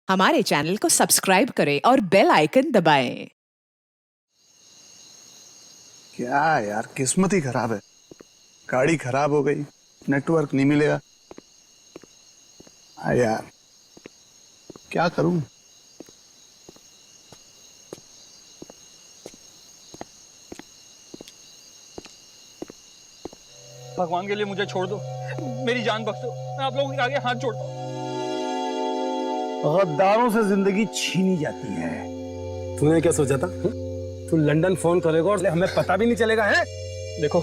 हमारे चैनल को सब्सक्राइब करें और बेल आइकन दबाएं। क्या यार, किस्मत ही खराब है। गाड़ी खराब हो गई, नेटवर्क नहीं मिलेगा। हाँ यार, क्या करूं। भगवान के लिए मुझे छोड़ दो, मेरी जान बख्शो। मैं आप लोगों के आगे हाथ जोड़ता हूँ। गद्दारों से जिंदगी छीनी जाती है। तूने क्या सोचा था? तू लंदन फोन करेगा और हमें पता भी नहीं चलेगा है? देखो,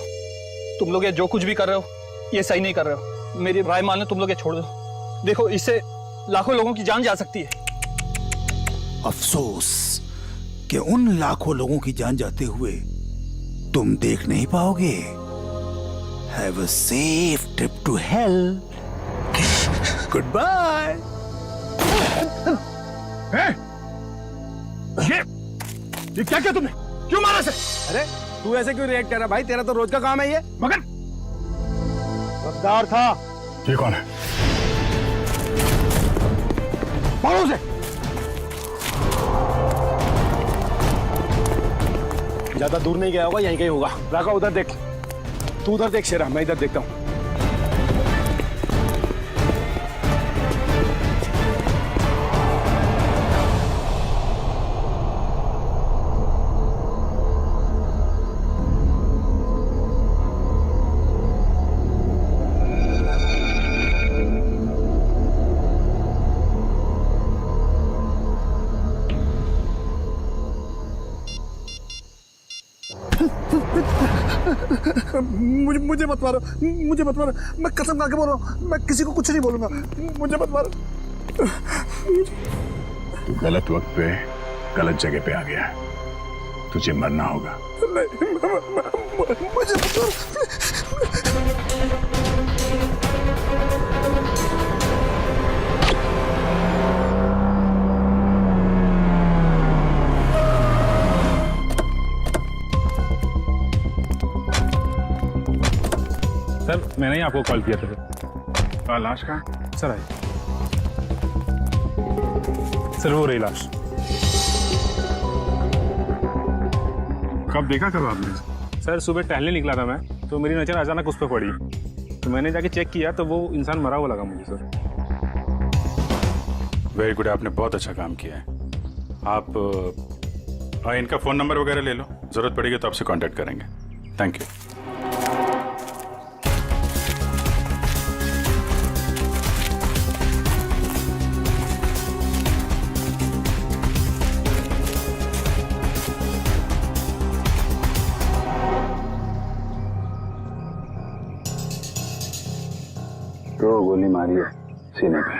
तुम लोग ये जो कुछ भी कर रहे हो, ये सही नहीं कर रहे हो। मेरी राय मानो, तुम लोग ये छोड़ दो। देखो, इससे लाखों लोगों की जान जा सकती है। अफसोस कि उन लाखों लोगों की जान जाते हुए तुम देख नहीं पाओगे। Have a safe trip to hell. Goodbye. ये क्या किया तुमने? क्यों मारा इसे? अरे तू ऐसे क्यों रिएक्ट कर रहा भाई? तेरा तो रोज का काम है ये। मगर गद्दार था। ये कौन है? पकड़ो उसे। ज्यादा दूर नहीं गया होगा, यहीं कहीं होगा। राका उधर देख, तू उधर देख शेरा, मैं इधर देखता हूँ। मुझे मत मारो, मुझे मत मारो। मैं कसम खा के बोल रहा हूँ, मैं किसी को कुछ नहीं बोलूंगा। मुझे मत मारो। तू गलत वक्त पे गलत जगह पे आ गया। तुझे मरना होगा। मुझे मत मारो। सर, मैंने ही आपको कॉल किया था। लाश कहाँ? सर आइए। सर वो रही लाश। कब देखा, कब आपने? सर सुबह टहलने निकला था मैं, तो मेरी नज़र अचानक उस पर पड़ी, तो मैंने जाके चेक किया तो वो इंसान मरा हुआ लगा मुझे। सर वेरी गुड, आपने बहुत अच्छा काम किया है। आप इनका फ़ोन नंबर वगैरह ले लो, ज़रूरत पड़ेगी तो आपसे कांटेक्ट करेंगे। Thank you. दो गोली मारी है सीने पे।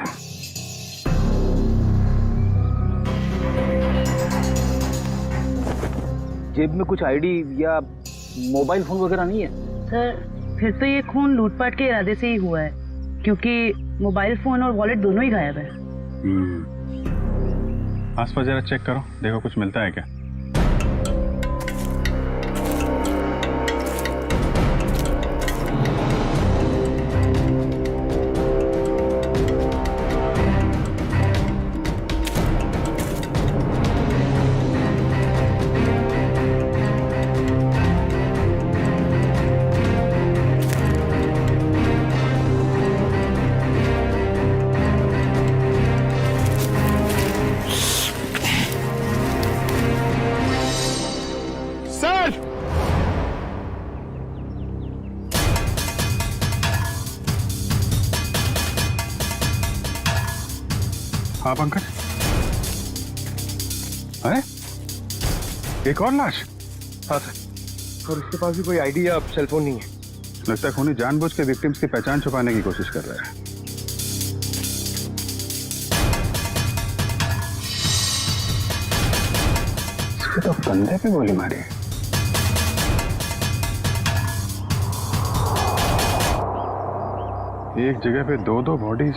जेब में कुछ आईडी या मोबाइल फोन वगैरह नहीं है? सर, फिर तो ये खून लूटपाट के इरादे से ही हुआ है, क्योंकि मोबाइल फोन और वॉलेट दोनों ही गायब है। आसपास जरा चेक करो, देखो कुछ मिलता है क्या। हाँ पंकज, अरे एक और लाश। हाँ सर, और उसके पास भी कोई आईडी या सेल फोन नहीं है। लगता है खूनी जानबूझ के विक्टिम्स की पहचान छुपाने की कोशिश कर रहा है। इसके तो कंधे पे गोली मारी है। एक जगह पे दो दो बॉडीज।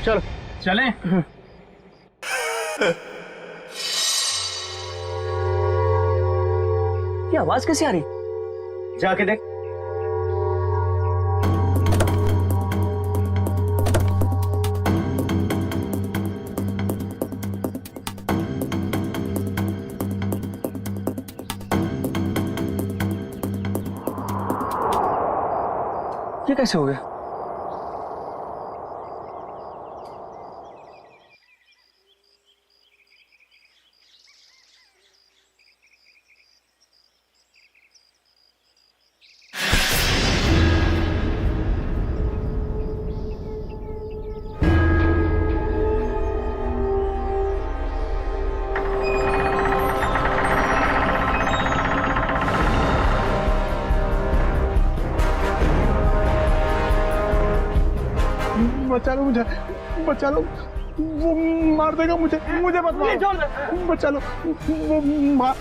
चलो चलें। ये आवाज कैसे आ रही? जाके देख। ये कैसे हो गया? बचा लो मुझे, बचा लो, वो मार देगा मुझे, मुझे मत मारो, बचा लो, वो मार।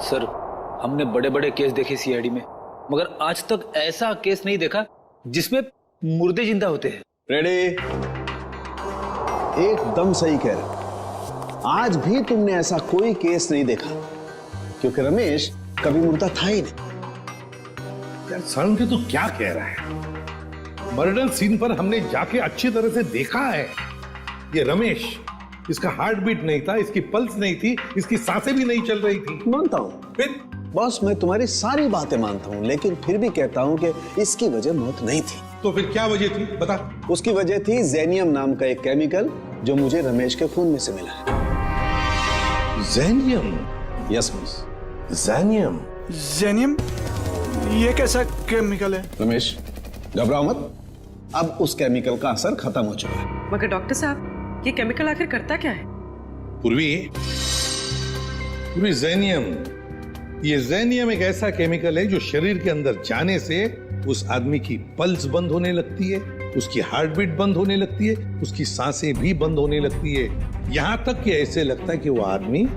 सर, हमने बड़े बड़े केस देखे सीआईडी में, मगर आज तक ऐसा केस नहीं देखा जिसमें मुर्दे जिंदा होते हैं। रेडी? एकदम सही कह रहे। आज भी तुमने ऐसा कोई केस नहीं देखा, क्योंकि रमेश कभी मुर्दा था ही नहीं। यार सालुंखे तू क्या कह रहा है? मर्डर सीन पर हमने जाके अच्छी तरह से देखा है। ये रमेश, इसका हार्ट बीट नहीं था, इसकी पल्स नहीं थी, इसकी सांसें भी नहीं चल रही थी। मानता हूं फिर बॉस, मैं तुम्हारी सारी बातें मानता हूं, लेकिन फिर भी कहता हूं कि इसकी वजह मौत नहीं थी। तो फिर क्या वजह थी बता? उसकी वजह थी जेनियम नाम का एक केमिकल जो मुझे रमेश के खून में से मिला है। जेनियम? Yes boss. जेनियम? जेनियम? ये कैसा केमिकल है? रमेश घबराओ मत, अब उस केमिकल का असर खत्म हो चुका है। मगर डॉक्टर साहब, ये केमिकल आखिर करता क्या है? पूर्वी जेनियम, ये जेनियम एक ऐसा केमिकल है जो शरीर के अंदर जाने से उस आदमी की पल्स बंद होने लगती है, उसकी हार्ट बीट बंद होने लगती है, उसकी सांसें भी बंद होने लगती है, यहां तक कि ऐसे लगता है कि वो आदमी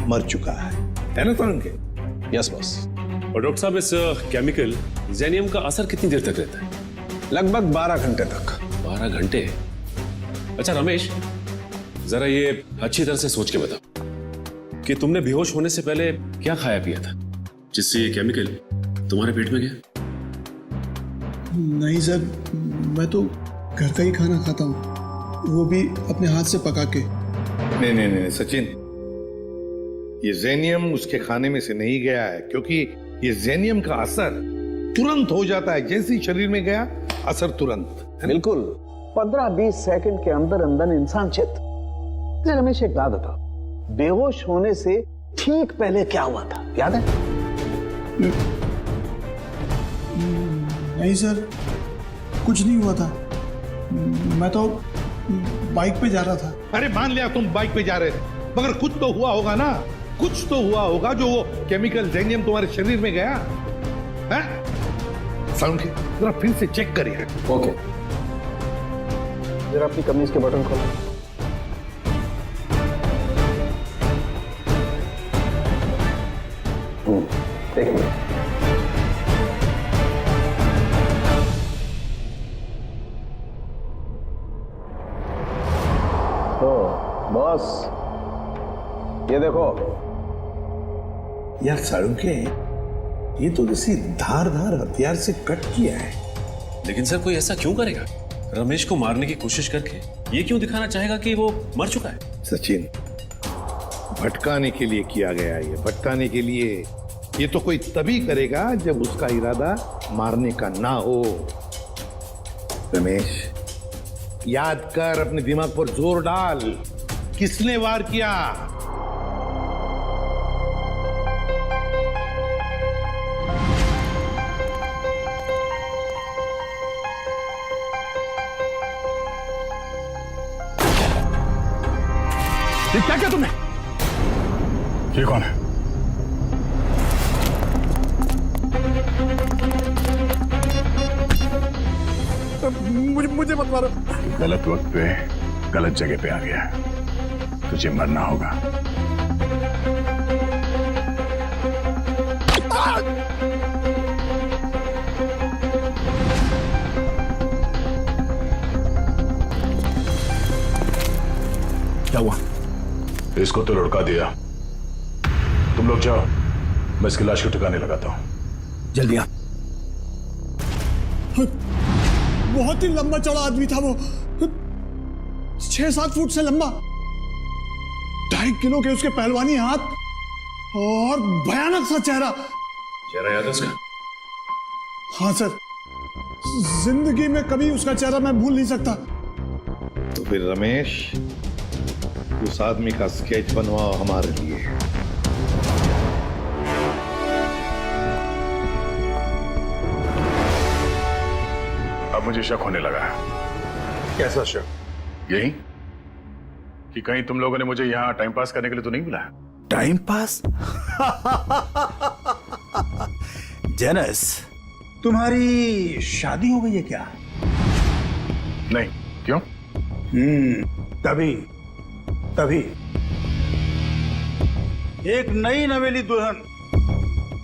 मर चुका है ना सालुंखे? Yes boss. और डॉक्टर साहब, इस केमिकल जेनियम का असर कितनी देर तक रहता है? लगभग 12 घंटे तक। 12 घंटे? अच्छा रमेश, जरा ये अच्छी तरह से सोच के बताओ कि तुमने बेहोश होने से पहले क्या खाया पिया था जिससे ये केमिकल तुम्हारे पेट में गया? नहीं सर, मैं तो घर का ही खाना खाता हूँ, वो भी अपने हाथ से पका के। नहीं सचिन, ये जेनियम उसके खाने में से नहीं गया है, क्योंकि ये जेनियम का असर तुरंत हो जाता है, जैसे ही शरीर में गया असर तुरंत। बिल्कुल 15-20 सेकंड के अंदर अंदर इंसान चित। रमेश एक बात बताओ, बेहोश होने से ठीक पहले क्या हुआ था, याद है? नहीं सर, कुछ नहीं हुआ था, मैं तो बाइक पे जा रहा था। अरे मान लिया तुम बाइक पे जा रहे थे, मगर कुछ तो हुआ होगा ना, कुछ तो हुआ होगा जो वो केमिकल जेनियम तुम्हारे शरीर में गया है? सालुंखे जरा फिर से चेक करिए। ओके, जरा अपनी कमीज के बटन खोलो। एक मिनट। तो बॉस ये देखो। यार सालुंखे, ये तो किसी धारदार हथियार से कट किया है। लेकिन सर, कोई ऐसा क्यों करेगा? रमेश को मारने की कोशिश करके ये क्यों दिखाना चाहेगा कि वो मर चुका है? सचिन, भटकाने के लिए किया गया है, ये भटकाने के लिए। ये तो कोई तभी करेगा जब उसका इरादा मारने का ना हो। रमेश, याद कर, अपने दिमाग पर जोर डाल, किसने वार किया? ये क्या किया तुमने? ये कौन है? मुझे मत मारो। गलत वक्त पे गलत जगह पे आ गया, तुझे मरना होगा। क्या हुआ? इसको तो लुढ़का दिया। तुम लोग जाओ, मैं इसकी लाश को ठिकाने लगाता हूं। जल्दी आ। बहुत ही लंबा चौड़ा आदमी था वो, 6-7 फुट से लंबा, 2.5 किलो के उसके पहलवानी हाथ और भयानक सा चेहरा। चेहरा याद है उसका? हाँ सर, जिंदगी में कभी उसका चेहरा मैं भूल नहीं सकता। तो फिर रमेश, उस आदमी का स्केच बनवाओ हमारे लिए। अब मुझे शक होने लगा है। कैसा शक? यही कि कहीं तुम लोगों ने मुझे यहाँ टाइम पास करने के लिए तो नहीं बुलाया? Time pass? जेनस, तुम्हारी शादी हो गई है क्या? नहीं। क्यों? तभी एक नई नवेली दुल्हन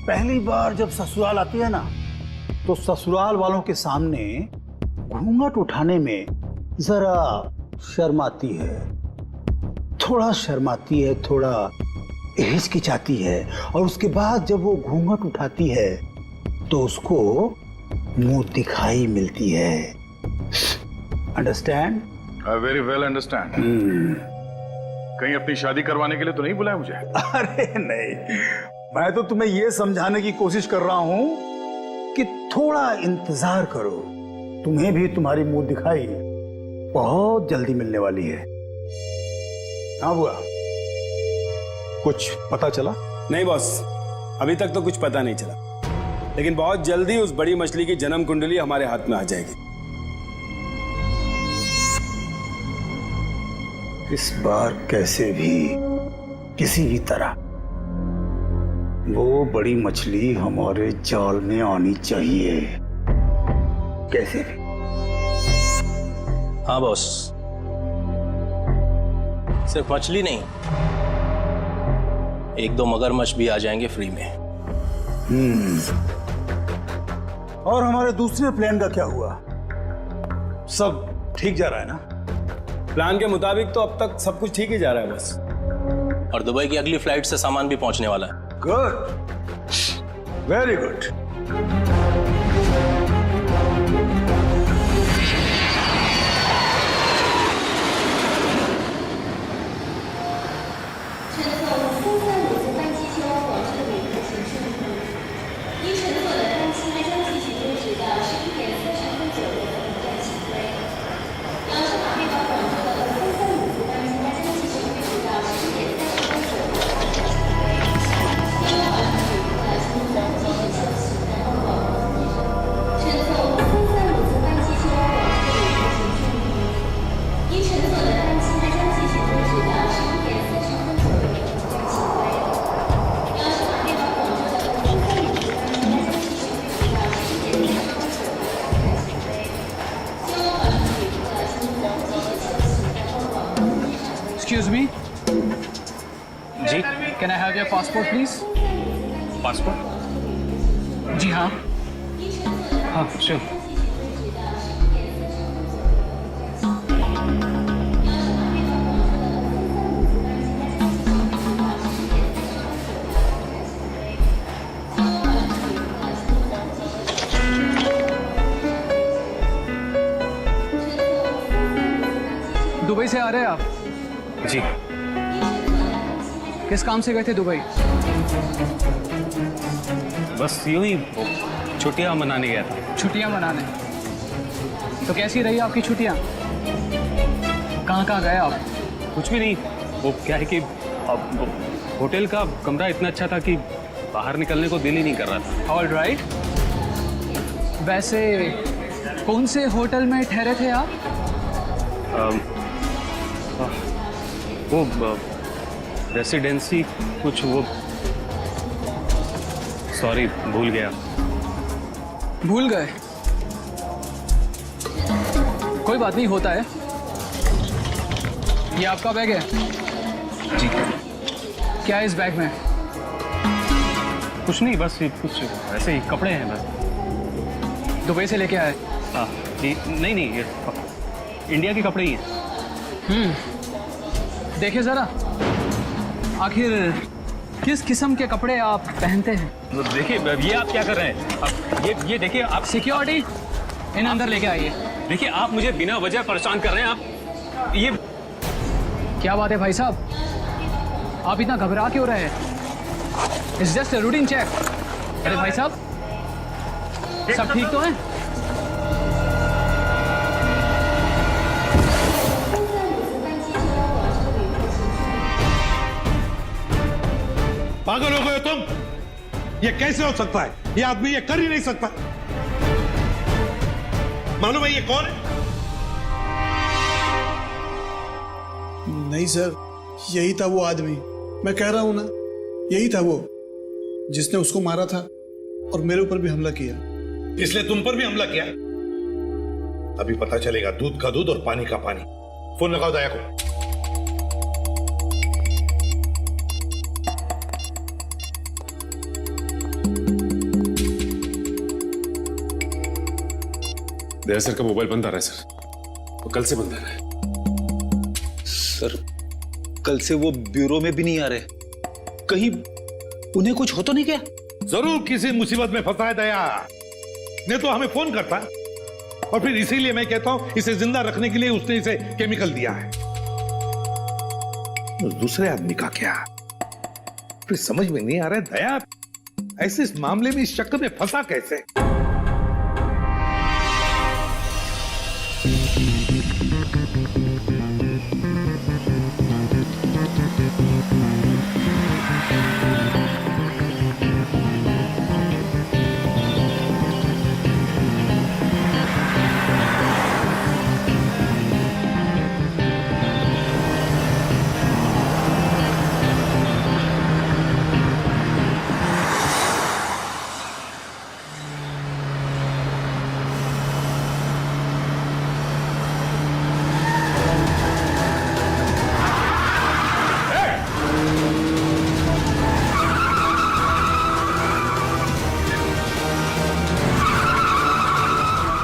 पहली बार जब ससुराल आती है ना, तो ससुराल वालों के सामने घूंघट उठाने में जरा शर्माती है, थोड़ा शर्माती है, थोड़ा हिचकिचाती है, और उसके बाद जब वो घूंघट उठाती है तो उसको मुंह दिखाई मिलती है। Understand? I very well understand. कहीं अपनी शादी करवाने के लिए तो नहीं बुलाया मुझे? अरे नहीं, मैं तो तुम्हें यह समझाने की कोशिश कर रहा हूं कि थोड़ा इंतजार करो, तुम्हें भी तुम्हारी मुंह दिखाई बहुत जल्दी मिलने वाली है। हाँ बुआ, कुछ पता चला? नहीं बॉस, अभी तक तो कुछ पता नहीं चला, लेकिन बहुत जल्दी उस बड़ी मछली की जन्म कुंडली हमारे हाथ में आ जाएगी। इस बार कैसे भी, किसी भी तरह वो बड़ी मछली हमारे जाल में आनी चाहिए, कैसे भी। हाँ बॉस, सिर्फ मछली नहीं, 1-2 मगरमच्छ भी आ जाएंगे फ्री में। और हमारे दूसरे प्लान का क्या हुआ? सब ठीक जा रहा है ना? प्लान के मुताबिक तो अब तक सब कुछ ठीक ही जा रहा है बस। और दुबई की अगली फ्लाइट से सामान भी पहुंचने वाला है। Good, very good. Excuse me. जी, can I have your passport, please? Passport? जी हाँ। हाँ, sure. दुबई से आ रहे हैं आप? जी। किस काम से गए थे दुबई? बस यूं ही छुट्टियां मनाने गया था। छुट्टियां मनाने? तो कैसी रही आपकी छुट्टियां? कहाँ गए आप? कुछ भी नहीं, वो क्या है कि अब होटल का कमरा इतना अच्छा था कि बाहर निकलने को दिल ही नहीं कर रहा था। All right. वैसे कौन से होटल में ठहरे थे आप? वो रेसिडेंसी कुछ, वो सॉरी भूल गया। भूल गए? कोई बात नहीं, होता है। ये आपका बैग है? जी। क्या है इस बैग में? कुछ नहीं, बस ये कुछ ऐसे ही कपड़े हैं बस। दुबई से लेके आए? नहीं, ये इंडिया के कपड़े ही हैं। देखिए जरा, आखिर किस किस्म के कपड़े आप पहनते हैं? देखिए ये आप क्या कर रहे हैं? अब ये देखिए आप सिक्योरिटी, इन अंदर लेके आइए। देखिए आप मुझे बिना वजह परेशान कर रहे हैं। आप ये क्या बात है भाई साहब, आप इतना घबरा क्यों रहे हैं? It's just a routine check. अरे भाई साहब, सब ठीक तो है? पागल हो गए हो तुम? ये कैसे हो सकता है? ये आदमी ये कर ही नहीं सकता। मालूम है ये कौन है? नहीं सर, यही था वो आदमी। मैं कह रहा हूं ना, यही था वो जिसने उसको मारा था और मेरे ऊपर भी हमला किया। इसलिए तुम पर भी हमला किया? अभी पता चलेगा दूध का दूध और पानी का पानी। फोन लगाओ दया को। दया सर का मोबाइल बंद आ रहा है सर, वो कल से बंद आ रहा है। सर कल से वो ब्यूरो में भी नहीं आ रहे, कहीं उन्हें कुछ हो तो नहीं क्या? जरूर किसी मुसीबत में फंसा है दया, नहीं तो हमें फोन करता। और फिर इसीलिए मैं कहता हूं इसे जिंदा रखने के लिए उसने इसे केमिकल दिया है। उस दूसरे आदमी का क्या? फिर समझ में नहीं आ रहा है दया, ऐसे इस मामले में इस चक्कर में फंसा कैसे?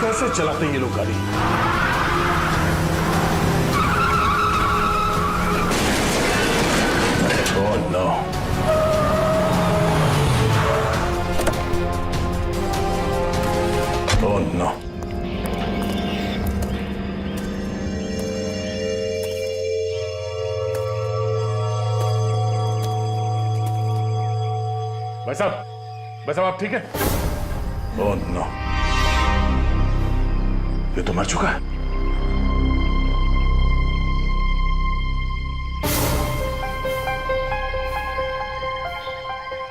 कैसे चलाते हैं ये लोग गाड़ी? Oh no. Oh no. भाई साहब आप ठीक है? Oh no. ये तो मर चुका है।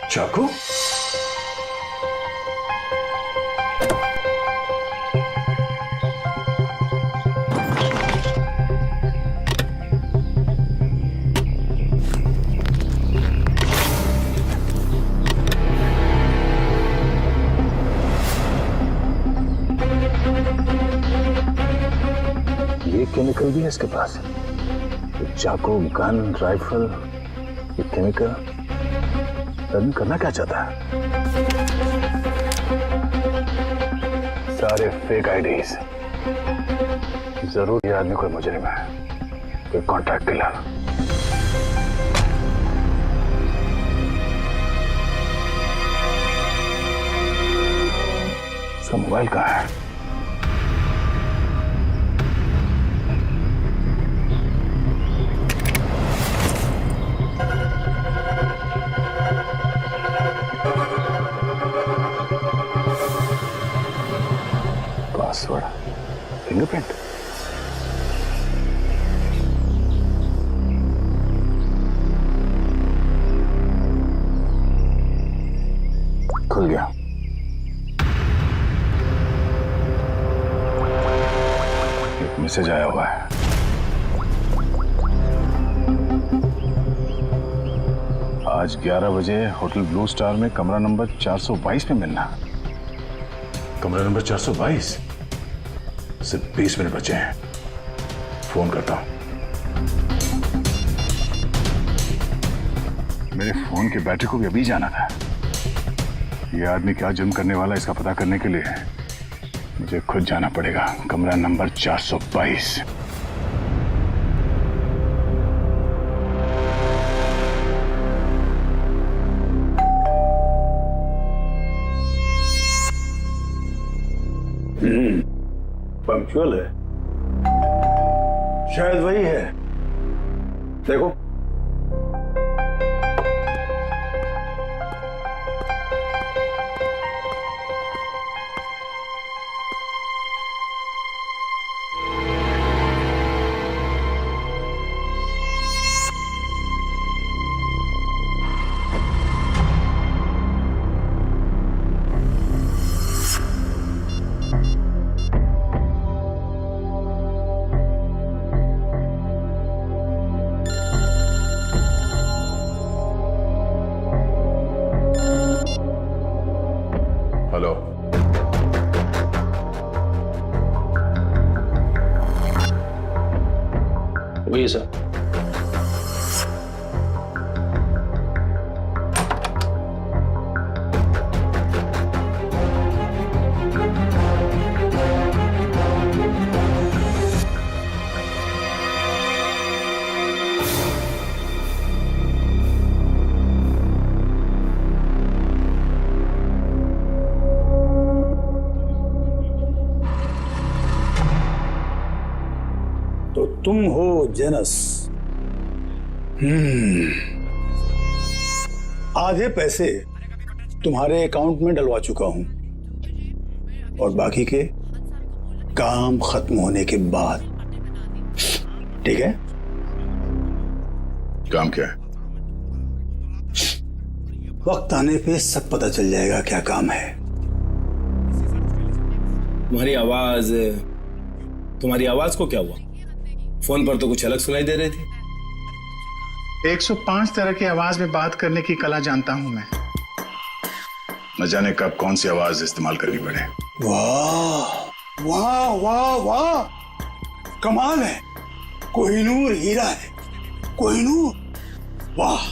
चाकू? केमिकल भी है इसके पास। चाकू, गन, राइफल, ये केमिकल रन करना क्या चाहता है? सारे फेक आईडीज। जरूर ये आदमी कोई मुजरिम है, कोई कॉन्ट्रैक्ट किलर। इसका मोबाइल कहाँ है? Password, fingerprint. खुल गया। एक मैसेज आया हुआ है। आज 11 बजे होटल ब्लू स्टार में कमरा नंबर 422 में मिलना। कमरा नंबर 422? सिर्फ 20 मिनट बचे हैं, फोन करता हूं। मेरे फोन की बैटरी को भी अभी जाना था। ये आदमी क्या जुर्म करने वाला इसका पता करने के लिए मुझे खुद जाना पड़ेगा। कमरा नंबर 422। पंक्चुअल है, शायद वही है। देखो, हेलो, वही है सर। तो तुम हो जेनस। आधे पैसे तुम्हारे अकाउंट में डलवा चुका हूं और बाकी के काम खत्म होने के बाद। ठीक है? काम क्या है? वक्त आने पे सब पता चल जाएगा क्या काम है। तुम्हारी आवाज को क्या हुआ? फोन पर तो कुछ अलग सुनाई दे रही थी। 105 तरह की आवाज में बात करने की कला जानता हूं मैं। न जाने कब कौन सी आवाज इस्तेमाल करनी पड़े। वाह वाह वाह वाह, कमाल है। कोहिनूर हीरा है, कोहिनूर। वाह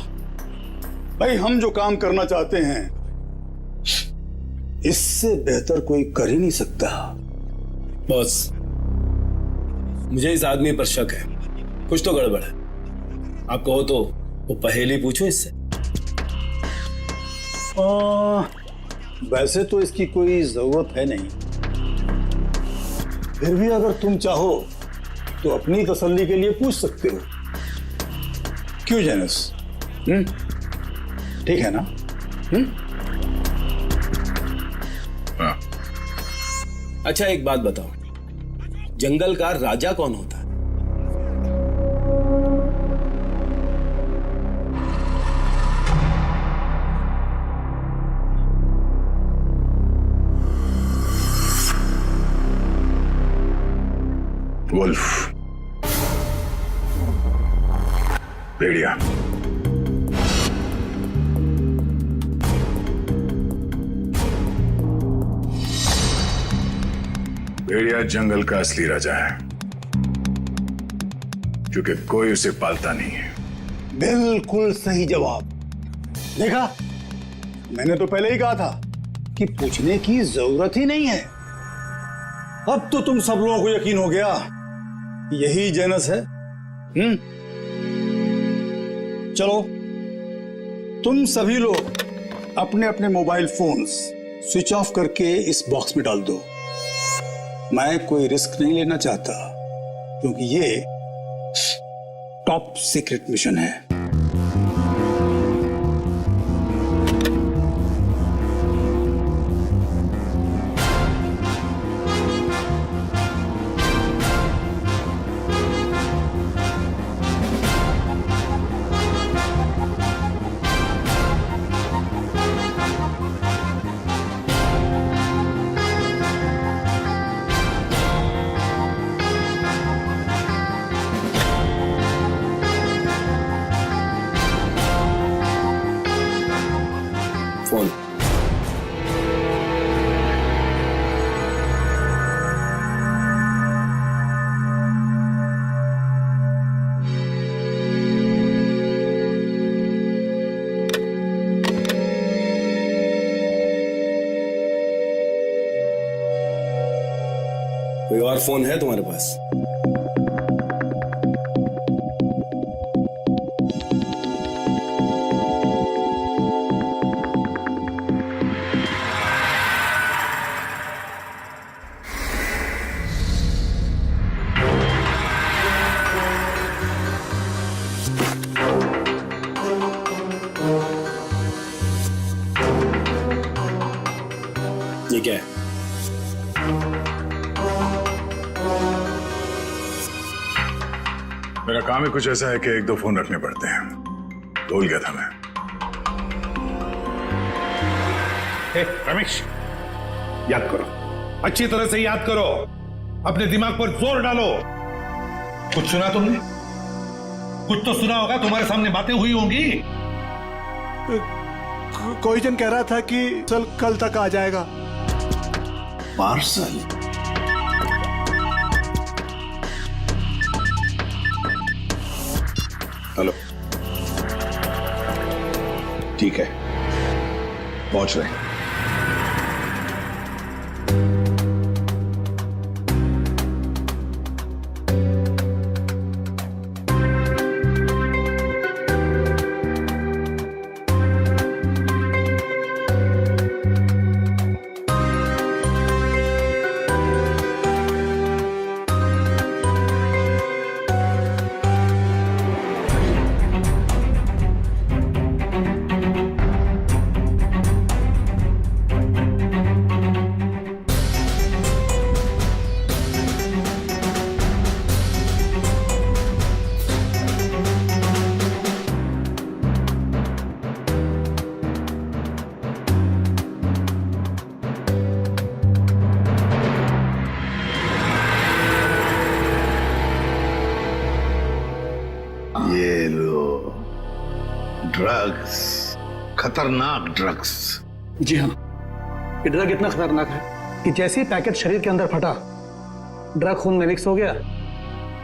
भाई, हम जो काम करना चाहते हैं इससे बेहतर कोई कर ही नहीं सकता। बॉस, मुझे इस आदमी पर शक है, कुछ तो गड़बड़ है। आप कहो तो वो पहेली पूछो इससे। वैसे तो इसकी कोई जरूरत है नहीं, फिर भी अगर तुम चाहो तो अपनी तसल्ली के लिए पूछ सकते हो। क्यों जेनस? ठीक है ना? हाँ। अच्छा, एक बात बताओ, जंगल का राजा कौन होता है? वुल्फ, भेड़िया। भेड़िया जंगल का असली राजा है, क्योंकि कोई उसे पालता नहीं है। बिल्कुल सही जवाब। देखा, मैंने तो पहले ही कहा था कि पूछने की जरूरत ही नहीं है। अब तो तुम सब लोगों को यकीन हो गया, यही जेनस है। चलो, तुम सभी लोग अपने अपने मोबाइल फोन्स स्विच ऑफ करके इस बॉक्स में डाल दो। मैं कोई रिस्क नहीं लेना चाहता, क्योंकि ये टॉप सीक्रेट मिशन है। फोन। कोई और फोन है तुम्हारे पास? मेरा काम ही कुछ ऐसा है कि 1-2 फोन रखने पड़ते हैं। भूल गया था मैं। रमेश, याद करो, अच्छी तरह से याद करो, अपने दिमाग पर जोर डालो। कुछ सुना तुमने? कुछ तो सुना होगा, तुम्हारे सामने बातें हुई होंगी। कोई जन कह रहा था कि कल तक आ जाएगा। पार्सल? हेलो, ठीक है, पहुंच रहे हैं। ये लो ड्रग्स, खतरनाक ड्रग्स। जी हाँ, ये ड्रग इतना खतरनाक है कि जैसे ही पैकेट शरीर के अंदर फटा, ड्रग खून में मिक्स हो गया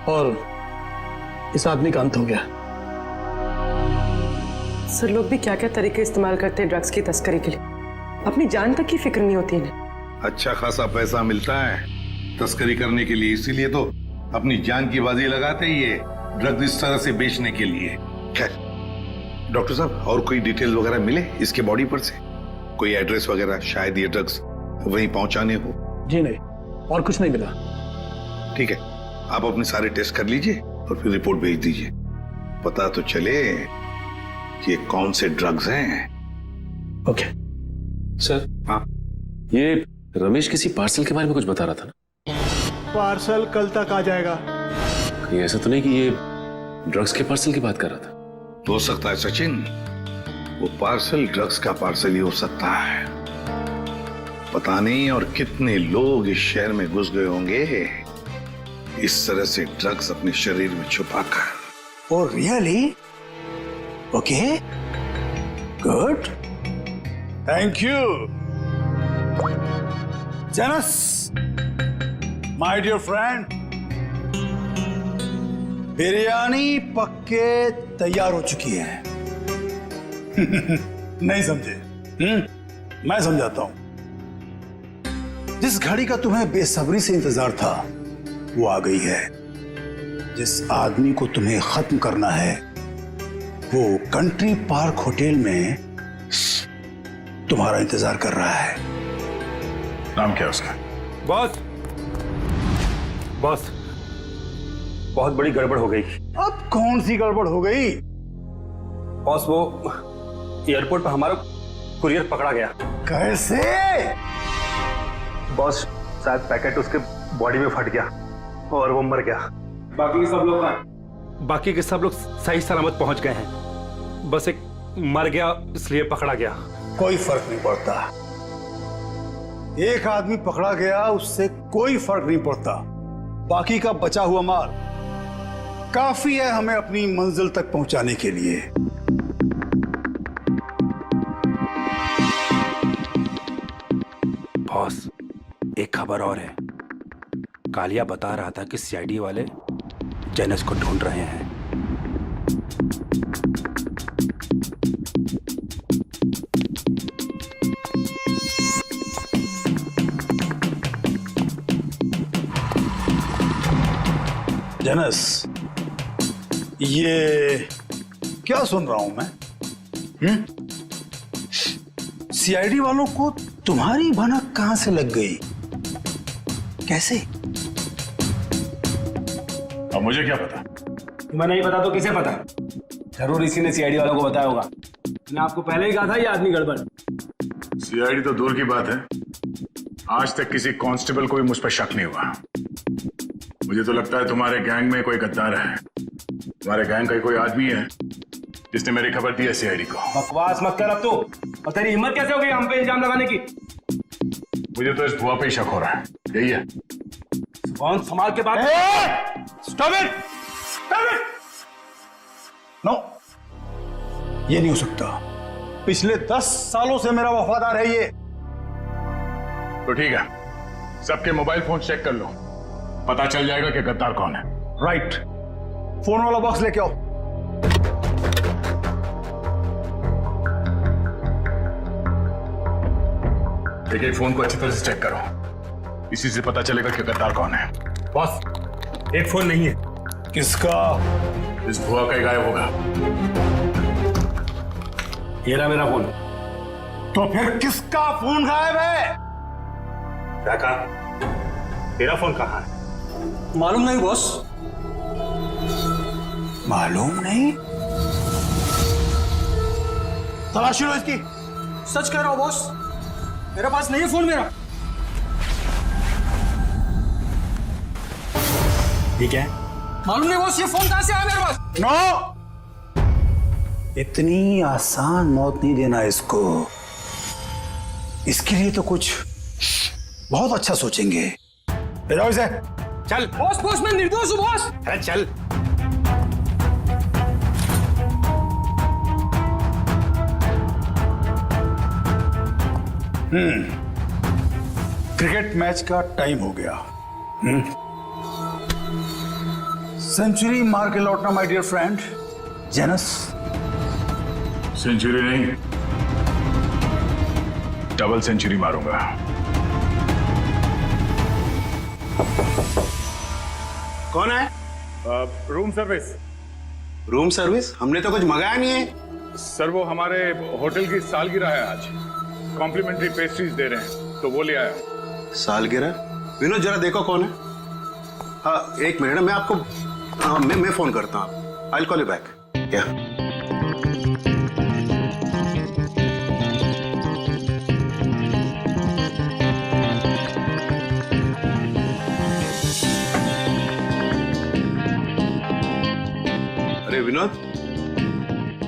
और इस आदमी का अंत हो गया। सर, लोग भी क्या क्या तरीके इस्तेमाल करते हैं ड्रग्स की तस्करी के लिए, अपनी जान तक की फिक्र नहीं होती इन्हें। अच्छा खासा पैसा मिलता है तस्करी करने के लिए, इसीलिए तो अपनी जान की बाजी लगाते ही ये ड्रग्स इस तरह से बेचने के लिए। खैर डॉक्टर साहब, और कोई डिटेल वगैरह मिले इसके बॉडी पर से? कोई एड्रेस वगैरह, शायद ये ड्रग्स वहीं पहुंचाने हो? जी नहीं, और कुछ नहीं मिला। ठीक है, आप अपने सारे टेस्ट कर लीजिए और फिर रिपोर्ट भेज दीजिए, पता तो चले कि ये कौन से ड्रग्स हैं। Okay sir. हाँ, ये रमेश किसी पार्सल के बारे में कुछ बता रहा था ना? पार्सल कल तक आ जाएगा। कहीं ऐसा तो नहीं कि ये ड्रग्स के पार्सल की बात कर रहा था? हो सकता है सचिन, वो पार्सल ड्रग्स का पार्सल ही हो सकता है। पता नहीं और कितने लोग इस शहर में घुस गए होंगे इस तरह से ड्रग्स अपने शरीर में छुपाकर। Oh really? Okay, good, thank you जेनस, माय डियर फ्रेंड। बिरयानी पक्के तैयार हो चुकी है। नहीं समझे? मैं समझाता हूं। जिस घड़ी का तुम्हें बेसब्री से इंतजार था वो आ गई है। जिस आदमी को तुम्हें खत्म करना है वो कंट्री पार्क होटल में तुम्हारा इंतजार कर रहा है। नाम क्या उसका? बॉस, बॉस, बहुत बड़ी गड़बड़ हो गई। अब कौन सी गड़बड़ हो गई? बॉस, वो एयरपोर्ट पर हमारा कुरियर पकड़ा गया। कैसे? बॉस, शायद पैकेट उसके बॉडी में फट गया और वो मर गया। बाकी के सब लोग कहाँ? बाकी के सब लोग सही सलामत पहुंच गए हैं, बस एक मर गया इसलिए पकड़ा गया। कोई फर्क नहीं पड़ता, एक आदमी पकड़ा गया उससे कोई फर्क नहीं पड़ता। बाकी का बचा हुआ माल काफी है हमें अपनी मंजिल तक पहुंचाने के लिए। बॉस, एक खबर और है। कालिया बता रहा था कि सीआईडी वाले जेनस को ढूंढ रहे हैं। जेनस, ये क्या सुन रहा हूं मैं? सीआईडी वालों को तुम्हारी भनक कहां से लग गई? कैसे? अब मुझे क्या पता? तुम्हें नहीं पता तो किसे पता? जरूर इसी ने सीआईडी वालों को बताया होगा। मैंने आपको पहले ही कहा था ये आदमी गड़बड़। सीआईडी तो दूर की बात है, आज तक किसी कांस्टेबल को भी मुझ पर शक नहीं हुआ। मुझे तो लगता है तुम्हारे गैंग में कोई गद्दार है तुम्हारे गैंग का कोई आदमी है जिसने मेरी खबर दी है सीआईडी को। बकवास मत कर अब तू। और तेरी हिम्मत कैसे हो गई हम पे इल्जाम लगाने की? मुझे तो इस भुआ पे ही शक हो रहा है, यही है। कौन संभाल के बात। Stop it, stop it. No, ये नहीं हो सकता। पिछले 10 सालों से मेरा वफादार है ये। तो ठीक है, सबके मोबाइल फोन चेक कर लो, पता चल जाएगा कि गद्दार कौन है। राइट, फोन वाला बॉक्स लेके आओ। देखिए, फोन को अच्छी तरह से चेक करो, इसी से पता चलेगा कि गद्दार कौन है। बॉस, एक फोन नहीं है। किसका? इस भुआ का ही गायब होगा। ये रहा मेरा फोन। तो फिर किसका फोन गायब है? क्या कहा? तेरा फोन कहाँ है? मालूम नहीं बॉस। मालूम नहीं? तलाशी लो इसकी। सच कह रहा हूं बॉस, मेरे पास नहीं है फोन मेरा। ठीक है, मालूम नहीं बॉस, ये फोन कहां से आया मेरे पास? नो, इतनी आसान मौत नहीं देना इसको। इसके लिए तो कुछ बहुत अच्छा सोचेंगे। ले जाओ इसे। चल बॉस, बॉस मैं निर्दोष हूं बॉस। अरे चल। क्रिकेट मैच का टाइम हो गया। सेंचुरी मार के लौटना माय डियर फ्रेंड जेनस। सेंचुरी नहीं, डबल सेंचुरी मारूंगा। कौन है? Room service. Room service? हमने तो कुछ मंगाया नहीं है। सर, वो हमारे होटल की सालगिरह है आज, कॉम्प्लीमेंट्री पेस्ट्रीज दे रहे हैं, तो वो ले आया। सालगिरह? विनोद जरा देखो कौन है। हाँ एक मिनट, मैं आपको मैं फोन करता हूँ। I will call you back. क्या? अरे विनोद,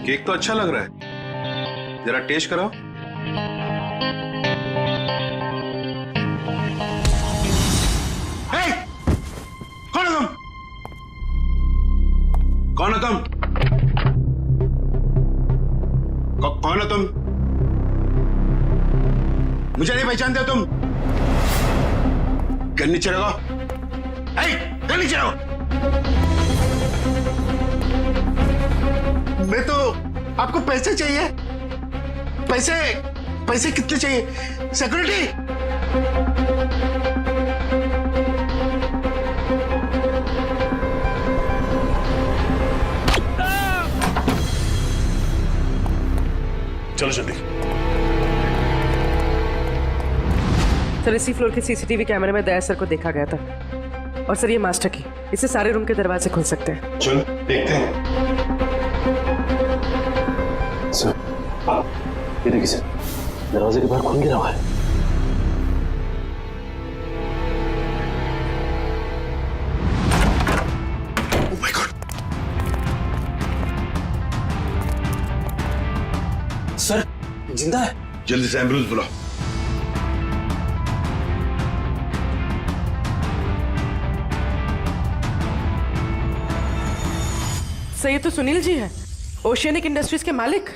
केक तो अच्छा लग रहा है, जरा टेस्ट कराओ। कौन है तुम? कौन है तुम? कौन है तुम? मुझे नहीं पहचानते तुम? गन नीचे रखो। गन नीचे रखो। मैं तो, आपको पैसे चाहिए? पैसे? पैसे कितने चाहिए? सिक्योरिटी? चलो जल्दी। सर, इसी फ्लोर के सीसीटीवी कैमरे में दया सर को देखा गया था। और सर, ये मास्टर की, इससे सारे रूम के दरवाजे खुल सकते हैं। चल देखते हैं। सर, ये देखिए सर, दरवाजे के बाहर खून गिरा हुआ है। Oh my God. सर, जिंदा है। जल्दी से एम्बुलेंस बुलाओ। सर, ये तो सुनील जी हैं, ओशियनिक इंडस्ट्रीज के मालिक।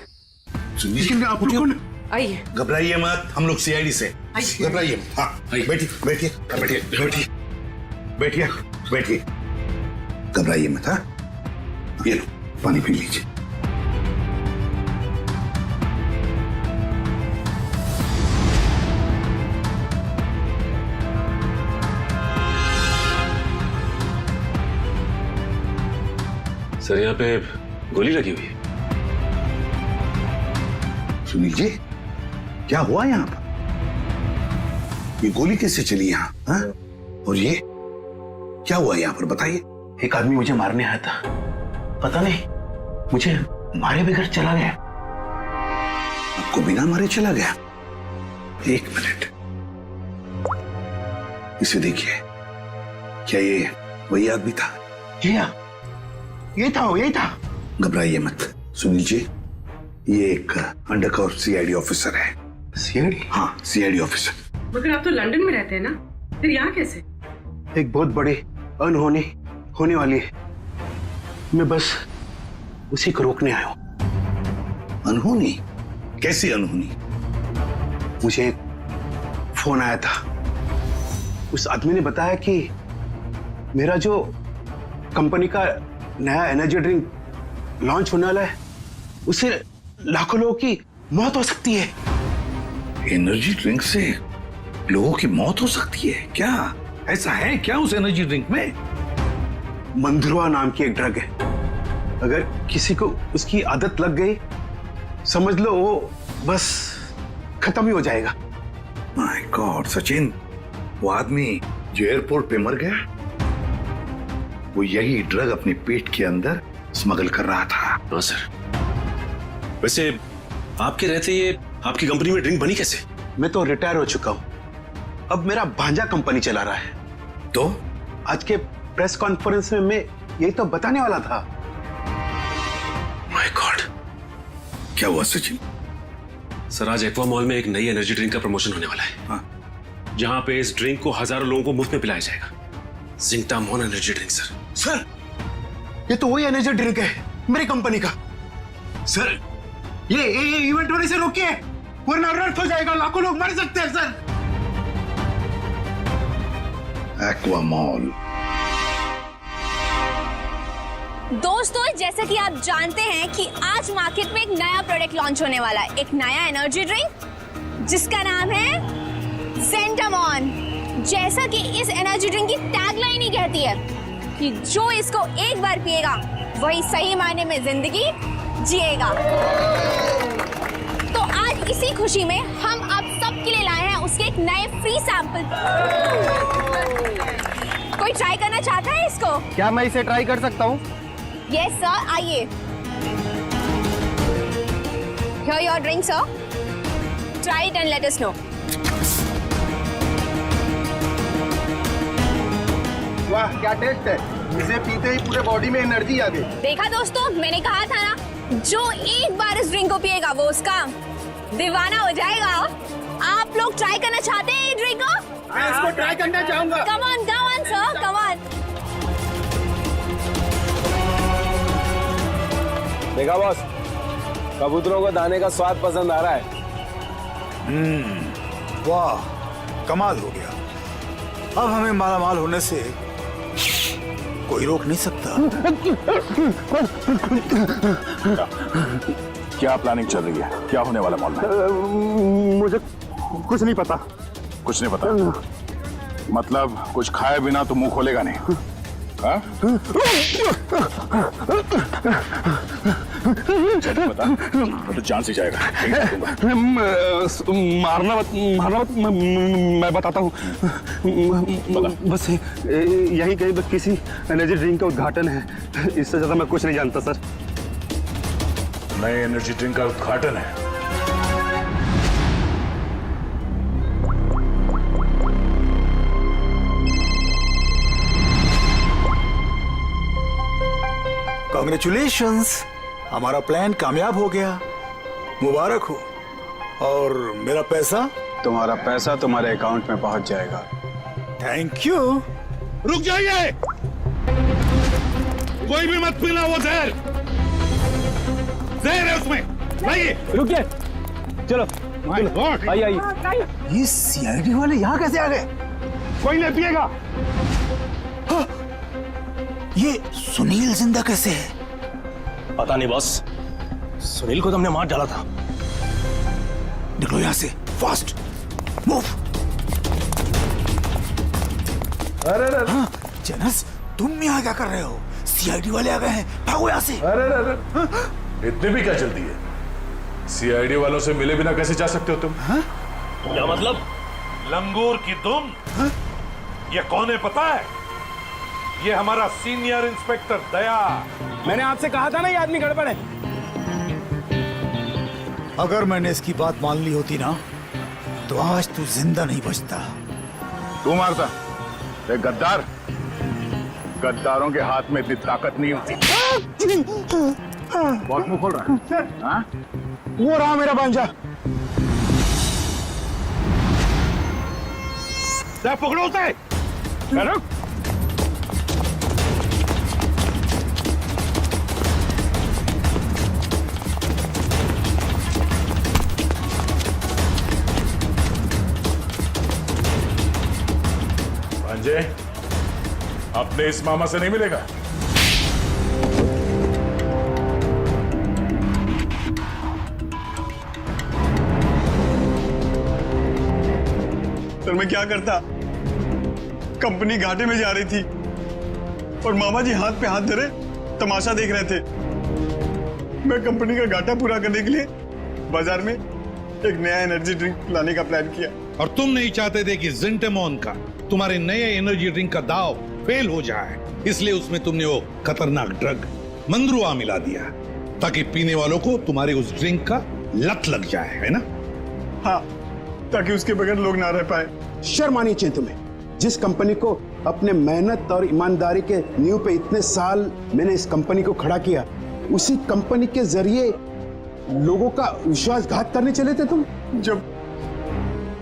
सुनील, आप कौन? आइए। घबराइए मत, हम लोग सीआईडी से। घबराइए मत। हाँ, बैठिए बैठिए बैठिए बैठिए बैठिए बैठिए। घबराइए मत। हाँ, ये लो, पानी पी लीजिए। सर, यहाँ पे गोली लगी हुई है। सुनील जी, क्या हुआ यहाँ पर? ये गोली कैसे चली यहाँ? हाँ? और ये क्या हुआ यहाँ पर, बताइए। एक आदमी मुझे मारने आया था, पता नहीं मुझे मारे बगैर चला गया। आपको बिना मारे चला गया? एक मिनट, इसे देखिए। क्या ये वही आदमी था? जी हाँ, यही था। घबराइए मत सुनील जी, ये एक अंडरकवर सीआईडी ऑफिसर है। सीआईडी? हाँ, सीआईडी ऑफिसर। मगर आप तो लंदन में रहते हैं ना, फिर यहाँ कैसे? एक बहुत बड़ी अनहोनी होने वाली है, मैं बस उसी को रोकने आया हूं। अनहोनी? कैसी अनहोनी? मुझे एक फोन आया था, उस आदमी ने बताया कि मेरा जो कंपनी का नया एनर्जी ड्रिंक लॉन्च होने वाला है, उससे लाखों लोगों की मौत हो सकती है। एनर्जी ड्रिंक से लोगों की मौत हो सकती है? क्या ऐसा है क्या उस एनर्जी ड्रिंक में? मंधुआ नाम की एक ड्रग है, अगर किसी को उसकी आदत लग गई, समझ लो वो बस खत्म ही हो जाएगा। माय गॉड सचिन, वो आदमी जो एयरपोर्ट पे मर गया, वो यही ड्रग अपने पेट के अंदर स्मगल कर रहा था। हाँ सर। वैसे आपके रहते ये आपकी कंपनी में ड्रिंक बनी कैसे? मैं तो रिटायर हो चुका हूं, अब मेरा भांजा कंपनी चला रहा है। तो आज के प्रेस कॉन्फ्रेंस में मैं यही तो बताने वाला था। माय गॉड, क्या हुआ सचिन? सर आज एक्वा मॉल में एक नई एनर्जी ड्रिंक का प्रमोशन होने वाला है। हाँ। जहां पे इस ड्रिंक को हजारों लोगों को मुफ्त में पिलाया जाएगा। जिंकटामॉन एनर्जी ड्रिंक सर। ये तो वही एनर्जी ड्रिंक है मेरी कंपनी का। सर ये इवेंट होने से रोकिए, वरना अनर्थ हो जाएगा, लाखों लोग मर सकते हैं सर। Aqua mall. दोस्तों, जैसा कि आप जानते हैं कि आज मार्केट में एक नया प्रोडक्ट लॉन्च होने वाला है, एक नया एनर्जी ड्रिंक जिसका नाम है ज़ेंटामॉन। जैसा कि इस एनर्जी ड्रिंक की टैगलाइन ही कहती है कि जो इसको एक बार पिएगा वही सही मायने में जिंदगी जिएगा। तो आज इसी खुशी में हम आप सबके लिए लाए हैं उसके एक नए फ्री सैंपल। कोई ट्राई करना चाहता है इसको? क्या मैं इसे ट्राई कर सकता हूँ? यस सर, आइए। Here your drink, sir. Try it and let us know. वाह, क्या टेस्ट है! इसे पीते ही पूरे बॉडी में एनर्जी आ गई। देखा दोस्तों, मैंने कहा था ना, जो एक बार इस ड्रिंक को पिएगा वो उसका दीवाना हो जाएगा। आप लोग ट्राई करना चाहते हैं ये ड्रिंक को? मैं इसको ट्राई करना चाहूंगा। Come on, sir, come on. देखा बॉस, कबूतरों को दाने का स्वाद पसंद आ रहा है। वाह, कमाल हो गया। अब हमें मालामाल होने से कोई रोक नहीं सकता। क्या प्लानिंग चल रही है? क्या होने वाला मॉल में? मुझे कुछ नहीं पता। कुछ नहीं पता? मतलब कुछ खाए बिना तो मुंह खोलेगा नहीं? हाँ? पता तो जान से जाएगा। मारना मत, मैं बताता हूँ। बस यही कहीं किसी एनर्जी ड्रिंक का उद्घाटन है, इससे ज्यादा मैं कुछ नहीं जानता सर। नए एनर्जी ड्रिंक का उद्घाटन है? कांग्रेचुलेशंस, हमारा प्लान कामयाब हो गया, मुबारक हो। और मेरा पैसा? तुम्हारा पैसा तुम्हारे अकाउंट में पहुंच जाएगा। Thank you. रुक जाइए, कोई भी मत पीना वो जहर। जहर है उसमें। लाइए। रुकिए, चलो आइए। ये सीआईडी वाले यहाँ कैसे आ गए? कोई नहीं पिएगा। ये सुनील जिंदा कैसे है? पता नहीं बॉस, सुनील को तो हमने मार डाला था। निकलो यहाँ से, फास्ट मूव। अरे हाँ, जनस, तुम यहाँ क्या कर रहे हो? सीआईडी वाले आ गए हैं, भागो यहाँ से। अरे इतनी भी क्या जल्दी है? सीआईडी वालों से मिले बिना कैसे जा सकते हो तुम? क्या मतलब? लंगूर की दुम। ये कौन है पता है? ये हमारा सीनियर इंस्पेक्टर दया। मैंने आपसे कहा था ना ये आदमी गड़बड़ है। अगर मैंने इसकी बात मान ली होती ना, तो आज तू जिंदा नहीं बचता। तू मारता? एक गद्दार। गद्दारों के हाथ में इतनी ताकत नहीं होती। बहुत मुंह खोल रहा है। हाँ? वो रहा मेरा भांजा। पकड़ो उसे। रुक। भांजे, अपने इस मामा से नहीं मिलेगा। सर मैं क्या करता? कंपनी घाटे में जा रही थी और मामा जी हाथ पे हाथ धरे तमाशा देख रहे थे। मैं कंपनी का घाटा पूरा करने के लिए बाजार में एक नया एनर्जी ड्रिंक लाने का प्लान किया। और तुम नहीं चाहते थे कि जिंटेमॉन का, तुम्हारे नए एनर्जी ड्रिंक का दाव फेल हो जाए, इसलिए उसमें तुमने वो खतरनाक ड्रग मंद्रुआ मिला दिया ताकि पीने वालों को तुम्हारे उस ड्रिंक का लत लग जाए, है ना? हाँ, ताकि उसके बगैर लोग ना रह पाए। शर्म आनी चाहिए तुम्हें। जिस कंपनी को अपने मेहनत और ईमानदारी के नींव पे इतने साल मैंने इस कंपनी को खड़ा किया, उसी कंपनी के जरिए लोगों का विश्वासघात करने चले थे तुम। जब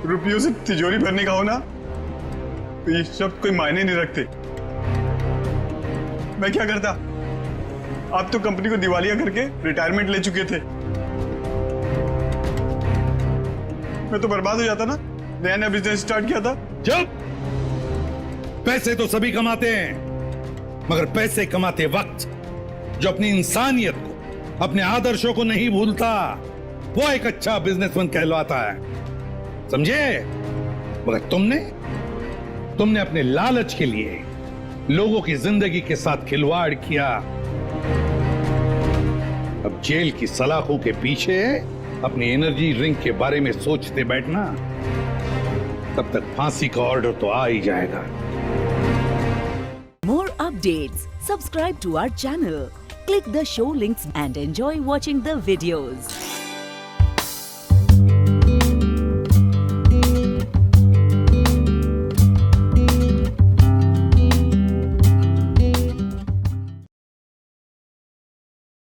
रुपयों से तिजोरी भरने का हो ना, तो ये सब कोई मायने नहीं रखते। मैं क्या करता? आप तो कंपनी को दिवालिया करके रिटायरमेंट ले चुके थे। मैं तो बर्बाद हो जाता ना, नया नया बिजनेस स्टार्ट किया था। चुप! पैसे तो सभी कमाते हैं, मगर पैसे कमाते वक्त जो अपनी इंसानियत को, अपने आदर्शों को नहीं भूलता, वो एक अच्छा बिजनेसमैन कहलाता है, समझे? मगर तुमने अपने लालच के लिए लोगों की जिंदगी के साथ खिलवाड़ किया। अब जेल की सलाखों के पीछे अपनी एनर्जी ड्रिंक के बारे में सोचते बैठना, तब तक फांसी का ऑर्डर तो आ ही जाएगा। More updates. Subscribe to our channel. Click the show links and enjoy watching the videos.